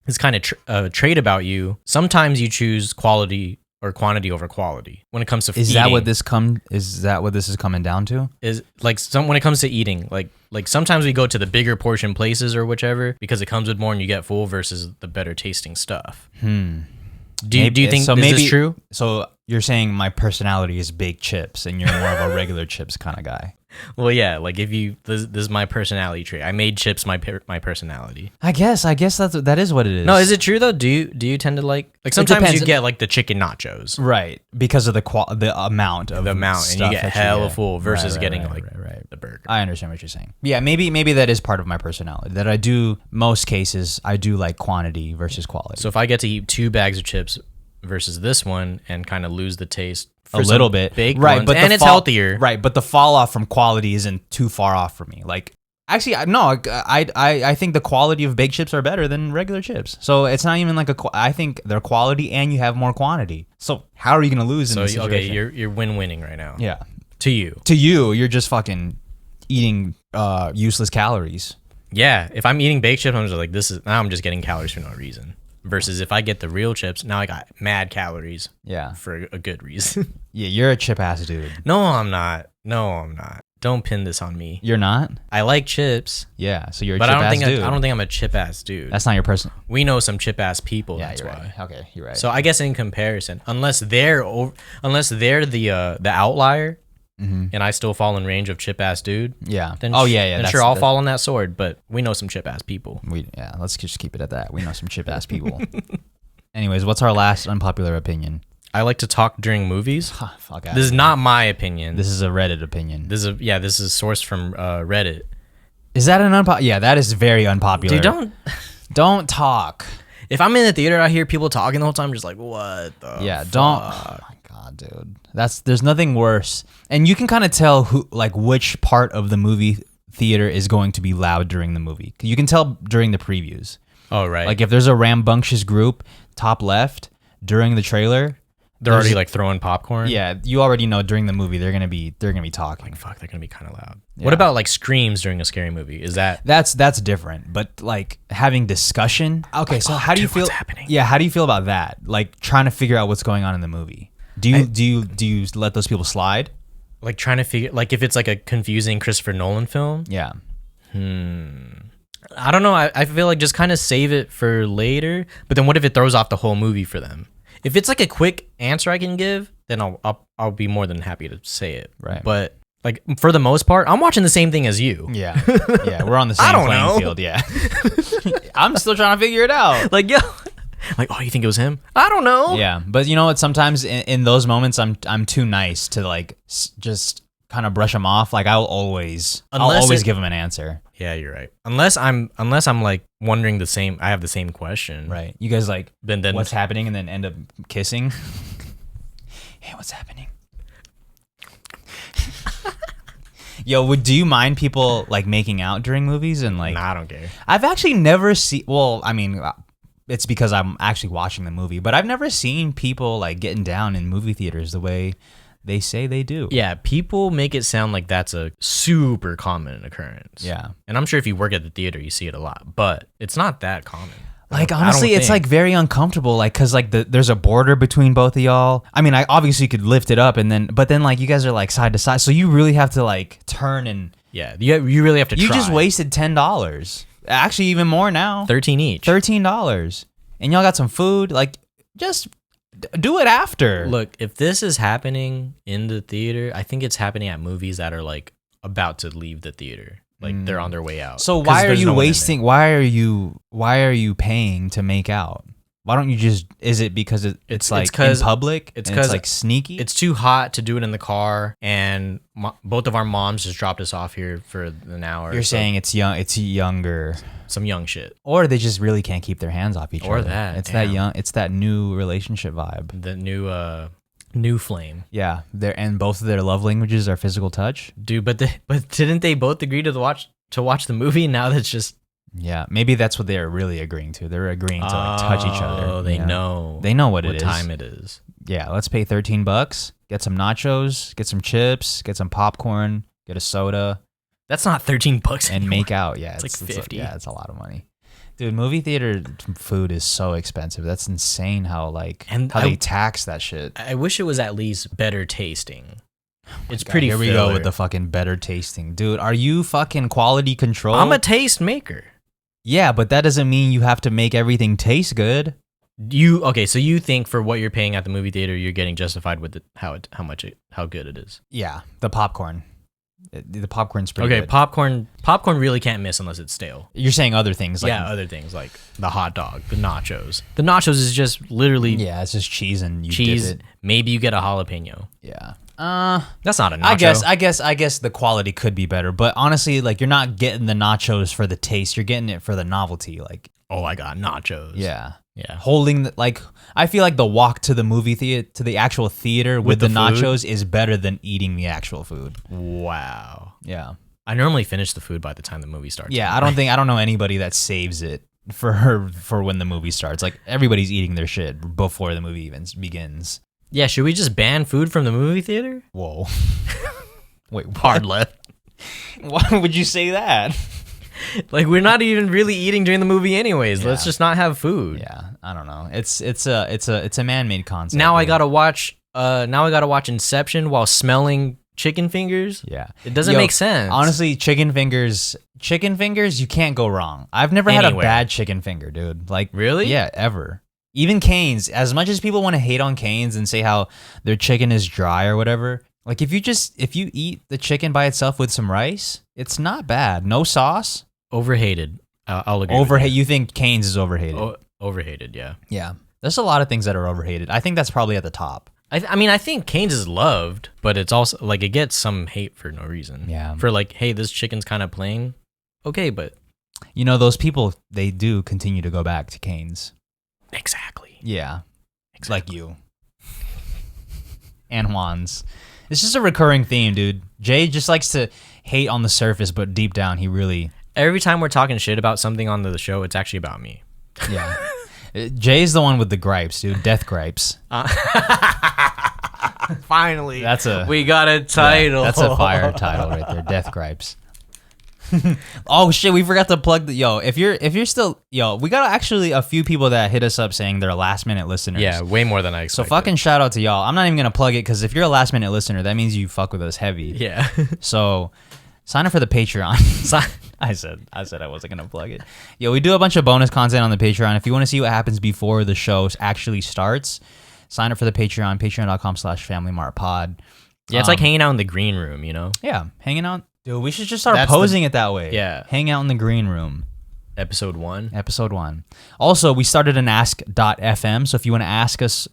this kind of trait about you. Sometimes you choose quality or quantity over quality when it comes to is eating. Is that what this is coming down to? Is like when it comes to eating, like sometimes we go to the bigger portion places or whichever because it comes with more and you get full versus the better tasting stuff. Do you think this is true? So you're saying my personality is baked chips and you're more of a regular chips kind of guy. Well, yeah, like if you this is my personality trait. I made chips my personality. I guess that is what it is. No, is it true though? Do you tend to like sometimes you get like the chicken nachos, right? Because of the amount of and you get hella full versus getting the burger. I understand what you're saying. Yeah, maybe that is part of my personality. That I do most cases I do like quantity versus quality. So if I get to eat 2 bags of chips versus this one and kind of lose the taste a little bit, right? But it's healthier, right? But the fall off from quality isn't too far off for me. Like, actually, no, I think the quality of baked chips are better than regular chips. So it's not even like I think they're quality and you have more quantity. So how are you gonna lose in this situation? Okay, you're win-winning right now. Yeah, to you, you're just fucking eating useless calories. Yeah, if I'm eating baked chips, I'm just like now I'm just getting calories for no reason. Versus if I get the real chips, now I got mad calories. Yeah. For a good reason. Yeah, you're a chip ass dude. No, I'm not. Don't pin this on me. You're not? I like chips. Yeah, so you're a chip ass dude. I don't think I'm a chip ass dude. That's not your person. We know some chip ass people. Yeah, that's why. Right. Okay, you're right. So I guess in comparison, unless they're the outlier, and I still fall in range of chip ass dude. Yeah. Then Then sure, I'll fall on that sword. But we know some chip ass people. Let's just keep it at that. We know some chip ass people. Anyways, what's our last unpopular opinion? I like to talk during movies. Fuck this is not my opinion. This is a Reddit opinion. This is sourced from Reddit. Is that an unpopular? Yeah, that is very unpopular. Dude, don't talk. If I'm in the theater, I hear people talking the whole time. I'm just like, what the? Yeah, fuck? don't. Oh my god, dude. There's nothing worse, and you can kind of tell which part of the movie theater is going to be loud during the movie. You can tell during the previews. Oh right. Like if there's a rambunctious group top left during the trailer. They're already like throwing popcorn. Yeah, you already know during the movie they're gonna be talking. Like fuck, they're gonna be kind of loud. Yeah. What about like screams during a scary movie? Is that's different? But like having discussion. Okay, like, so how do you feel? What's happening? Yeah, how do you feel about that? Like trying to figure out what's going on in the movie. Do you let those people slide? Like trying to figure like if it's like a confusing Christopher Nolan film. Yeah. I don't know. I feel like just kind of save it for later. But then what if it throws off the whole movie for them? If it's like a quick answer I can give, then I'll be more than happy to say it. Right. But like for the most part, I'm watching the same thing as you. Yeah. Yeah. We're on the same playing field. Yeah. I'm still trying to figure it out. Like yo, like oh, you think it was him? I don't know. Yeah, but you know what? Sometimes in those moments, I'm too nice to like just kind of brush them off. Like I'll always give them an answer. Yeah, you're right. Unless I'm like wondering the same. I have the same question. Right. You guys like then what's happening and then end up kissing. Hey, what's happening? Yo, do you mind people like making out during movies and like? Nah, I don't care. I've actually never seen. Well, I mean, it's because I'm actually watching the movie, but I've never seen people like getting down in movie theaters the way they say they do. Yeah, people make it sound like that's a super common occurrence. Yeah. And I'm sure if you work at the theater, you see it a lot, but it's not that common. Like, honestly, it's like very uncomfortable, like, cause like there's a border between both of y'all. I mean, I obviously could lift it up but then like you guys are like side to side. So you really have to like turn and. Yeah, you really have to try. You just wasted $10. Actually, even more now. 13 each. $13. And y'all got some food. Like, just do it after. Look, if this is happening in the theater, I think it's happening at movies that are like about to leave the theater. Like they're on their way out. So why are you wasting? Why are you paying to make out? Why don't you just? Is it because it's like in public? It's like sneaky. It's too hot to do it in the car, and both of our moms just dropped us off here for an hour. You're saying it's young. It's younger. Some young shit, or they just really can't keep their hands off each other. Or that it's that young. It's that new relationship vibe. The new flame. Yeah, and both of their love languages are physical touch. Dude, but didn't they both agree to watch to watch the movie. Now that's just Yeah, maybe that's what they're really agreeing to. They're agreeing to like touch each other. Oh, they you know. They know what it is. Time it is. Yeah, let's pay $13. Get some nachos. Get some chips. Get some popcorn. Get a soda. That's not $13 and anymore. make out. Yeah, It's like 50. It's a lot of money. Dude, movie theater food is so expensive. That's insane how they tax that shit. I wish it was at least better tasting. It's God, pretty here we filler. go with the fucking better tasting. Dude, are you fucking quality control? I'm a taste maker. Yeah, but that doesn't mean you have to make everything taste good. So you think for what you're paying at the movie theater, you're getting justified with how good it is. Yeah, the popcorn. The popcorn's pretty good. Popcorn really can't miss unless it's stale. You're saying other things like other things like the hot dog, the nachos. The nachos is just literally it's just cheese and you cheese. dip it. Maybe you get a jalapeno. Yeah. That's not a nacho. I guess the quality could be better, but honestly, like you're not getting the nachos for the taste. You're getting it for the novelty. Like, oh, I got nachos. Yeah. Yeah. Holding I feel like the walk to the movie theater, to the actual theater with the nachos is better than eating the actual food. Wow. Yeah. I normally finish the food by the time the movie starts. Yeah, I don't know anybody that saves it for when the movie starts. Like everybody's eating their shit before the movie even begins. Yeah, should we just ban food from the movie theater? Whoa. Wait, what? Hard left. Why would you say that? Like we're not even really eating during the movie anyways. Yeah. Let's just not have food. Yeah, I don't know. It's a man-made concept. Now I gotta watch Inception while smelling chicken fingers. Yeah, it doesn't make sense. Honestly, chicken fingers, you can't go wrong. I've never had a bad chicken finger, dude. Like really? Yeah, ever. Even Cane's. As much as people want to hate on Cane's and say how their chicken is dry or whatever, like if you eat the chicken by itself with some rice, it's not bad. No sauce. Overhated. I'll agree. You think Cane's is overhated? Overhated, yeah. Yeah. There's a lot of things that are overhated. I think that's probably at the top. I think Cane's is loved, but it's also like it gets some hate for no reason. Yeah. For like, hey, this chicken's kind of plain. Okay, but you know those people, they do continue to go back to Cane's. Exactly. Yeah. Exactly. Like you. And Juan's. It's just a recurring theme, dude. Jay just likes to hate on the surface, but deep down he really... Every time we're talking shit about something on the show, it's actually about me. Yeah. Jay's the one with the gripes, dude. Death gripes. Finally. We got a title. Yeah, that's a fire title right there. Death gripes. Oh shit, we forgot to plug if you're still we got actually a few people that hit us up saying they're last minute listeners. Yeah, way more than I expected. So fucking shout out to y'all. I'm not even gonna plug it because if you're a last minute listener, that means you fuck with us heavy. Yeah. So sign up for the Patreon. I said I wasn't gonna plug it. We do a bunch of bonus content on the Patreon. If you want to see what happens before the show actually starts, sign up for the Patreon, patreon.com/Family Mart Pod. Yeah, it's like hanging out in the green room, you know? Yeah, hanging out. Dude, we should just start posing it that way. Yeah. Hang out in the green room. Episode 1. Also, we started an ask.fm, so if you want to ask us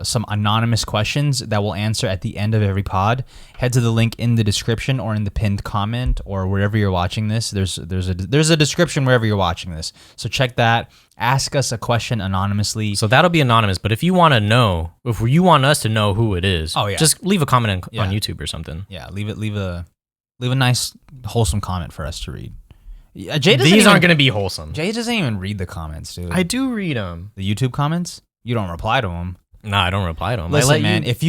some anonymous questions that we'll answer at the end of every pod, head to the link in the description or in the pinned comment or wherever you're watching this. There's a description wherever you're watching this. So check that. Ask us a question anonymously. So that'll be anonymous, but if you want us to know who it is, just leave a comment on YouTube or something. Yeah, leave a nice wholesome comment for us to read. Jay These aren't going to be wholesome. Jay doesn't even read the comments, dude. I do read them. The YouTube comments? You don't reply to them. No, I don't reply to them. Listen, man, this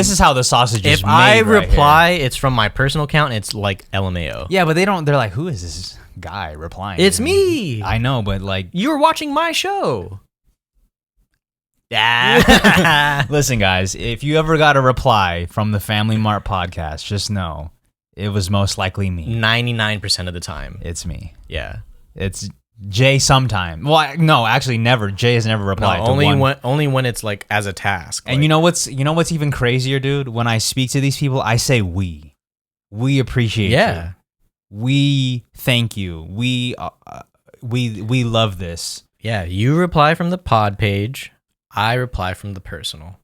is how the sausage is made. If I reply, it's from my personal account. It's like LMAO. Yeah, but they're like, who is this guy replying? It's me. I know, but like, you were watching my show. Yeah. Listen, guys, if you ever got a reply from the Family Mart podcast, just know it was most likely me. 99% of the time. It's me. Yeah. It's Jay sometime. Well, no, actually never. Jay has never replied. No, only when it's like as a task. And you know what's even crazier, dude? When I speak to these people, I say we. We appreciate you. We thank you. We love this. Yeah, you reply from the pod page. I reply from the personal.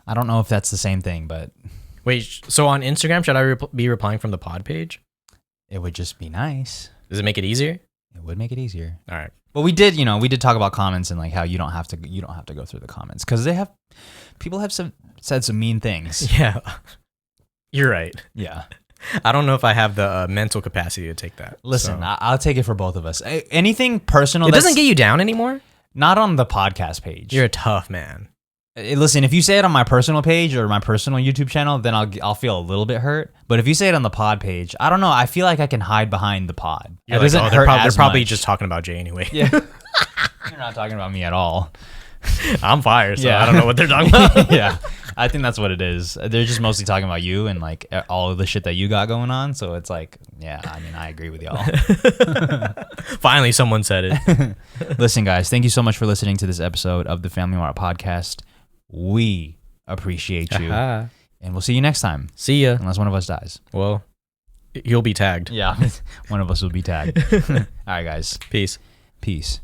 I don't know if that's the same thing, but... Wait, so on Instagram, should I be replying from the pod page? It would just be nice. Does it make it easier? It would make it easier. All right. But we did talk about comments and like how you don't have to go through the comments because people have said some mean things. Yeah. You're right. Yeah. I don't know if I have the mental capacity to take that. Listen, so. I'll take it for both of us. Anything personal. It doesn't get you down anymore. Not on the podcast page. You're a tough man. Listen, if you say it on my personal page or my personal YouTube channel, then I'll feel a little bit hurt. But if you say it on the pod page, I don't know. I feel like I can hide behind the pod. It doesn't hurt. They're probably just talking about Jay anyway. Yeah, you're not talking about me at all. I'm fired, so I don't know what they're talking about. Yeah, I think that's what it is. They're just mostly talking about you and like all of the shit that you got going on. So it's like, yeah, I mean, I agree with y'all. Finally, someone said it. Listen, guys, thank you so much for listening to this episode of the Family Mart Podcast. We appreciate you, and we'll see you next time. See ya. Unless one of us dies. Well, you'll be tagged. Yeah, one of us will be tagged. All right, guys. Peace. Peace.